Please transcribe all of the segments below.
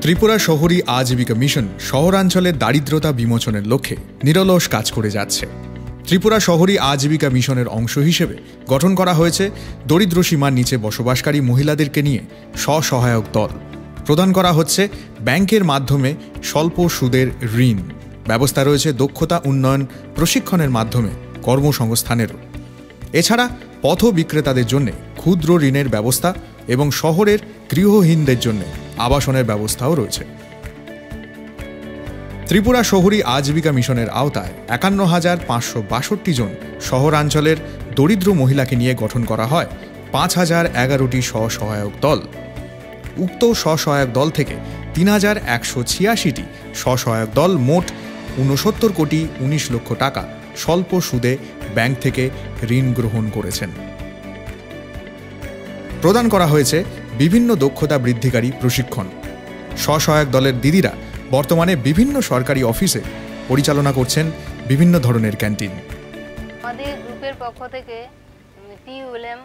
Tripura শহরী Ajeevika mission শহরাঞ্চলের দারিদ্রতা বিমোচনের লক্ষ্যে নিরলস কাজ করে যাচ্ছে। ত্রিপুরা শহরী আজীবিকা মিশনের অংশ হিসেবে গঠন করা হয়েছে দরিদ্র সীমার নিচে বসবাসকারী মহিলাদেরকে নিয়ে স্বসহায়ক দল। প্রদান করা হচ্ছে ব্যাংকের মাধ্যমে স্বল্প সুদের ঋণ। ব্যবস্থা রয়েছে দক্ষতা উন্নয়ন প্রশিক্ষণের মাধ্যমে কর্মসংস্থানেরও। এছাড়া পথ বিক্রেতাদের জন্য ক্ষুদ্র ঋণের ব্যবস্থা এবং শহরের গৃহহীনদের জন্য আবাসনের ব্যবস্থাও রয়েছে। ত্রিপুরা শহরী আজীবিকা মিশনের আওতায় ৫১,৫৬২ জন শহরাঞ্চলের দরিদ্র মহিলাকে নিয়ে গঠন করা হয় ৫,০১১টি স্বসহায়ক দল। উক্ত স্বসহায়ক দল থেকে ৩,১৮৬টি স্বসহায়ক দল মোট ৬৯,১৯ লক্ষ টাকা স্বল্প সুদে ব্যাংক থেকে ঋণ গ্রহণ করেছেন। প্রদান করা হয়েছে বিভিন্ন দক্ষতা বৃদ্ধিকারী প্রশিক্ষণ। স্বসহায়ক দলের দিদিরা বর্তমানে বিভিন্ন সরকারি অফিসে পরিচালনা করছেন বিভিন্ন ধরনের ক্যান্টিন। আমাদের গ্রুপের পক্ষ থেকে টিউএলএম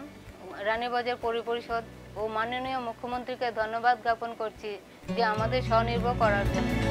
রানীবাজার পরিষদ ও মাননীয় মুখ্যমন্ত্রীকে ধন্যবাদ জ্ঞাপন করছি যে আমাদের স্বনির্ভর করার জন্য।